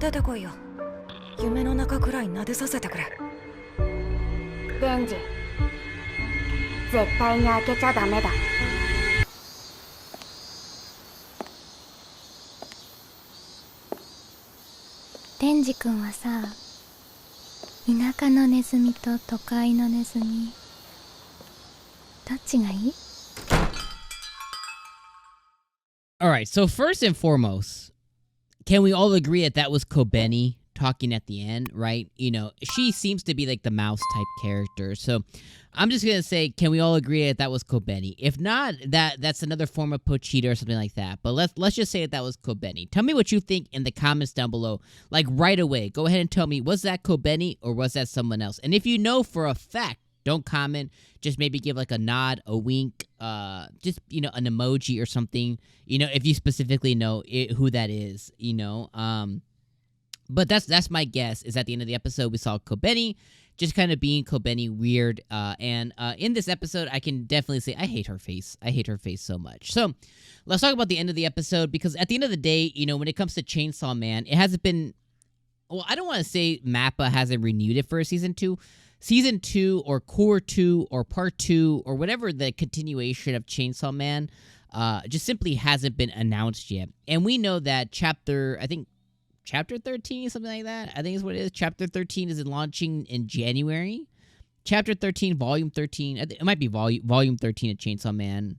出てこいよ。夢の中くらい撫でさせてくれ。デンジ、絶対に開けちゃダメだ。デンジ君はさ、田舎のネズミと都会のネズミ、どっちがいい？ Alright, so first and foremost, can we all agree that that was 𝐒𝐿 talking at the end, right? You know, she seems to be like the mouse type character, so I'm just gonna say, can we all agree that that was 𝐒𝐿? If not, that's another form of Pochita or something like that, but let's just say that was 𝐒𝐿. Tell me what you think in the comments down below, like right away. Go ahead and tell me, was that 𝐒𝐿 or was that someone else? And if you know for a fact, don't comment, just maybe give like a nod, a wink, just, you know, an emoji or something, you know, if you specifically know who that is, you know. But that's my guess, is at the end of the episode we saw 𝐒𝐿 just kind of being 𝐒𝐿 weird, and in this episode I can definitely say I hate her face. I hate her face so much. So let's talk about the end of the episode, because at the end of the day, you know, when it comes to Chainsaw Man, it hasn't been, well, I don't want to say MAPPA hasn't renewed it for season 2. Season 2 or Core 2 or Part 2 or whatever the continuation of Chainsaw Man just simply hasn't been announced yet. And we know that Chapter 13, something like that, I think is what it is. Chapter 13 is launching in January. Chapter 13, Volume 13, it might be Volume 13 of Chainsaw Man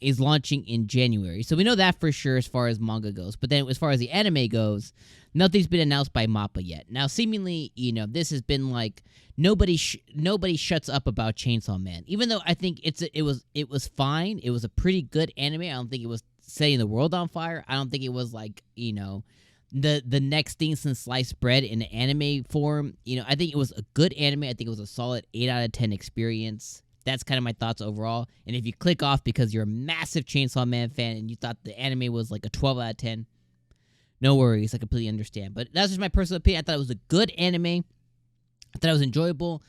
is launching in January. So we know that for sure as far as manga goes. But then as far as the anime goes, nothing's been announced by MAPPA yet. Now, seemingly, you know, this has been like nobody shuts up about Chainsaw Man. Even though I think it was fine. It was a pretty good anime. I don't think it was setting the world on fire. I don't think it was like, you know, the next thing since sliced bread in an anime form. You know, I think it was a good anime. I think it was a solid 8 out of 10 experience. That's kind of my thoughts overall. And if you click off because you're a massive Chainsaw Man fan and you thought the anime was like a 12 out of 10, no worries, I completely understand. But that's just my personal opinion. I thought it was a good anime. I thought it was enjoyable.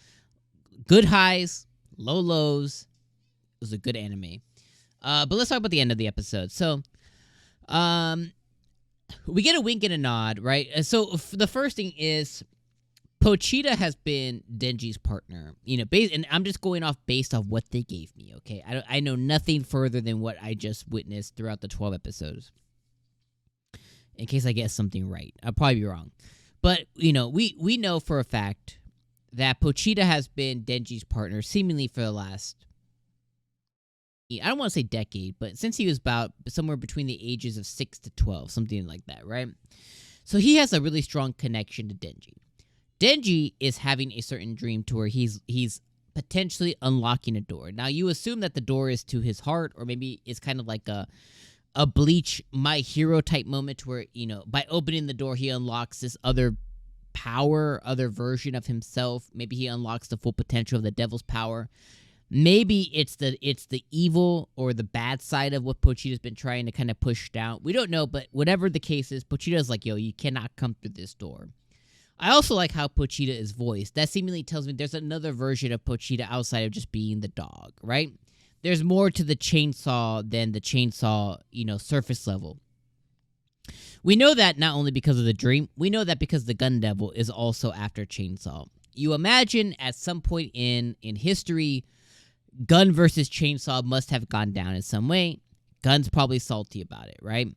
Good highs, low lows. It was a good anime. But let's talk about the end of the episode. So, we get a wink and a nod, right? So the first thing is Pochita has been Denji's partner. You know, and I'm just going off based off what they gave me, okay? I know nothing further than what I just witnessed throughout the 12 episodes. In case I get something right. I'll probably be wrong. But, you know, we know for a fact that Pochita has been Denji's partner seemingly for the last, I don't want to say decade, but since he was about somewhere between the ages of 6 to 12, something like that, right? So he has a really strong connection to Denji. Denji is having a certain dream to where he's potentially unlocking a door. Now, you assume that the door is to his heart, or maybe it's kind of like a Bleach My Hero type moment where, you know, by opening the door, he unlocks this other power, other version of himself. Maybe he unlocks the full potential of the devil's power. Maybe it's the evil or the bad side of what Pochita's been trying to kind of push down. We don't know, but whatever the case is, Pochita's like, yo, you cannot come through this door. I also like how Pochita is voiced. That seemingly tells me there's another version of Pochita outside of just being the dog, right? There's more to the chainsaw than the chainsaw, you know, surface level. We know that not only because of the dream, we know that because the Gun Devil is also after Chainsaw. You imagine at some point in history, Gun versus Chainsaw must have gone down in some way. Gun's probably salty about it, right?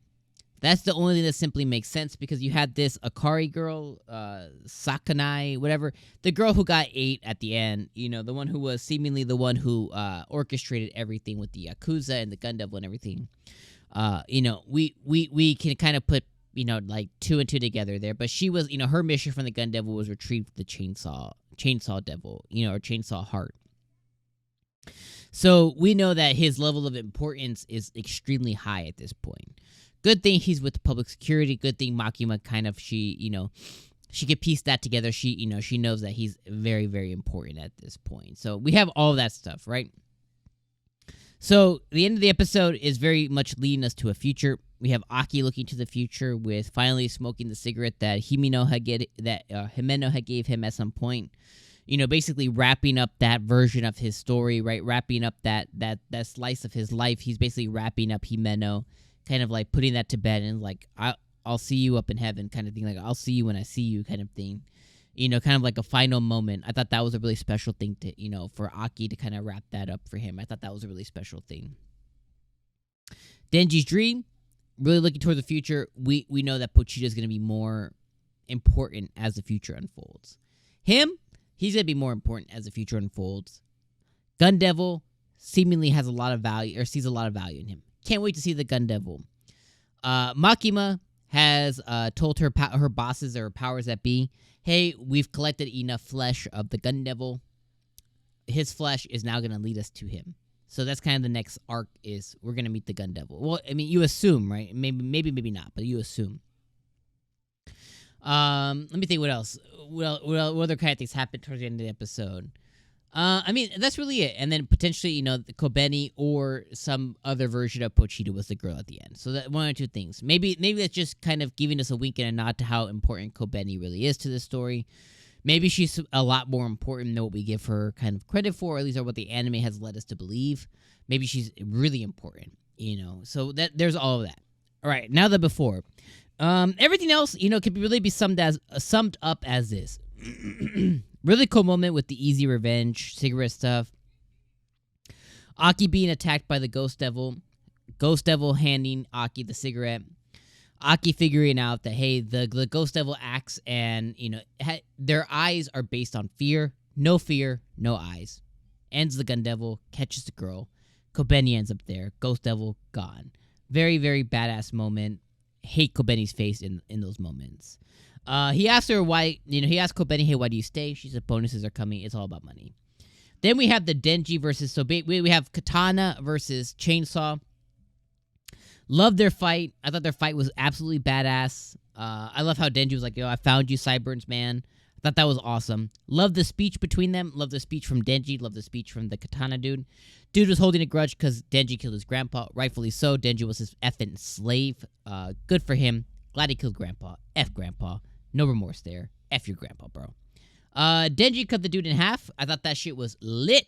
That's the only thing that simply makes sense, because you had this Akari girl, Sakanai, whatever, the girl who got ate at the end, you know, the one who was seemingly the one who orchestrated everything with the Yakuza and the Gun Devil and everything. You know, we can kind of put, you know, like 2 and 2 together there, but she was, you know, her mission from the Gun Devil was retrieve the Chainsaw Devil, you know, or Chainsaw Heart. So we know that his level of importance is extremely high at this point. Good thing he's with public security. Good thing Makima kind of, she could piece that together. She knows that he's very, very important at this point. So we have all of that stuff, right? So the end of the episode is very much leading us to a future. We have Aki looking to the future with finally smoking the cigarette that Himeno had gave him at some point. You know, basically wrapping up that version of his story, right? Wrapping up that slice of his life. He's basically wrapping up Himeno, kind of like putting that to bed, and like, I'll see you up in heaven kind of thing, like I'll see you when I see you kind of thing. Kind of like a final moment. I thought that was a really special thing to, for Aki to kind of wrap that up for him. I thought that was a really special thing. Denji's dream, really looking toward the future. We know that Pochita is going to be more important as the future unfolds. Him, he's going to be more important as the future unfolds. Gun Devil seemingly has a lot of value, or sees a lot of value in him. Can't wait to see the Gun Devil. Makima has told her bosses or powers that be, hey, we've collected enough flesh of the Gun Devil. His flesh is now going to lead us to him. So that's kind of the next arc, is we're going to meet the Gun Devil. Well, I mean, you assume, right? Maybe not, but you assume. Let me think what else. What other kind of things happened towards the end of the episode? I mean, that's really it. And then potentially, the Kobeni or some other version of Pochita was the girl at the end. So that one or two things. Maybe that's just kind of giving us a wink and a nod to how important Kobeni really is to this story. Maybe she's a lot more important than what we give her kind of credit for, or at least or what the anime has led us to believe. Maybe she's really important, So there's all of that. All right, now the before. Everything else, could really be summed up as this. Really cool moment with the easy revenge cigarette stuff. Aki being attacked by the Ghost Devil. Ghost Devil handing Aki the cigarette. Aki figuring out that, hey, the Ghost Devil acts and, their eyes are based on fear. No fear, no eyes. Ends the Gun Devil, catches the girl. Kobeni ends up there. Ghost Devil gone. Very, very badass moment. Hate Kobeni's face in those moments. He asked her why, he asked Kobeni, hey, why do you stay? She said bonuses are coming. It's all about money. Then we have the Denji versus, we have Katana versus Chainsaw. Love their fight. I thought their fight was absolutely badass. I love how Denji was like, yo, I found you, Sideburns, man. I thought that was awesome. Love the speech between them. Love the speech from Denji. Love the speech from the Katana dude. Dude was holding a grudge because Denji killed his grandpa. Rightfully so. Denji was his effing slave. Good for him. Glad he killed grandpa. F grandpa. No remorse there. F your grandpa, bro. Denji cut the dude in half. I thought that shit was lit.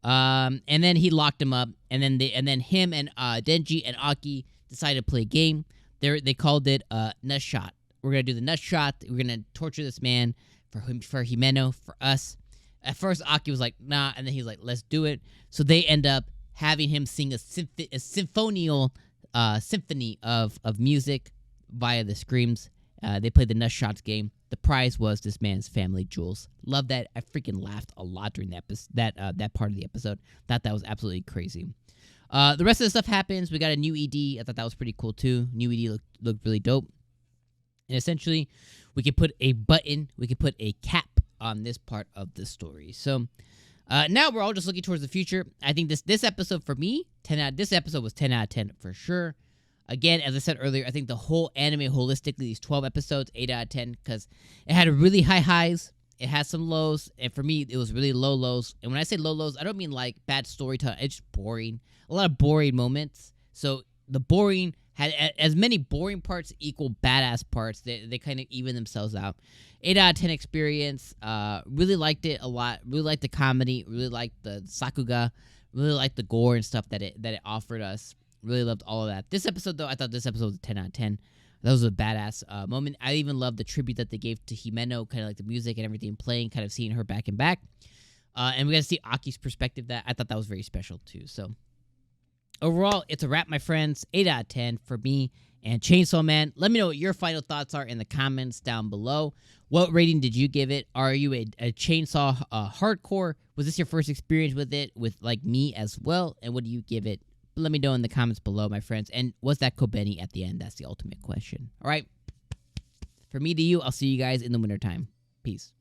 And then he locked him up. And then him and Denji and Aki decided to play a game. They called it Nut Shot. We're gonna do the Nut Shot. We're gonna torture this man for Himeno, for us. At first, Aki was like, nah, and then he's like, let's do it. So they end up having him sing a symphony of music via the screams. They played the Nut Shots game. The prize was this man's family jewels. Love that. I freaking laughed a lot during that part of the episode. Thought that was absolutely crazy. The rest of the stuff happens. We got a new ED. I thought that was pretty cool too. New ED looked really dope. And essentially, we could put a button. We could put a cap on this part of the story. So now we're all just looking towards the future. I think this episode for me, this episode was 10 out of 10 for sure. Again, as I said earlier, I think the whole anime holistically, these 12 episodes, 8 out of 10, because it had really high highs, it had some lows, and for me, it was really low lows. And when I say low lows, I don't mean like bad storytelling, it's just boring. A lot of boring moments. So the boring had as many boring parts equal badass parts. They kind of even themselves out. 8 out of 10 experience. Really liked it a lot. Really liked the comedy. Really liked the sakuga. Really liked the gore and stuff that it offered us. Really loved all of that. This episode, though, I thought this episode was a 10 out of 10. That was a badass moment. I even loved the tribute that they gave to Himeno, kind of like the music and everything playing, kind of seeing her back and back. And we got to see Aki's perspective. That I thought that was very special, too. So, overall, it's a wrap, my friends. 8 out of 10 for me and Chainsaw Man. Let me know what your final thoughts are in the comments down below. What rating did you give it? Are you a Chainsaw hardcore? Was this your first experience with it, with like me as well? And what do you give it? Let me know in the comments below, my friends. And was that Kobeni at the end? That's the ultimate question. All right. From me to you, I'll see you guys in the wintertime. Peace.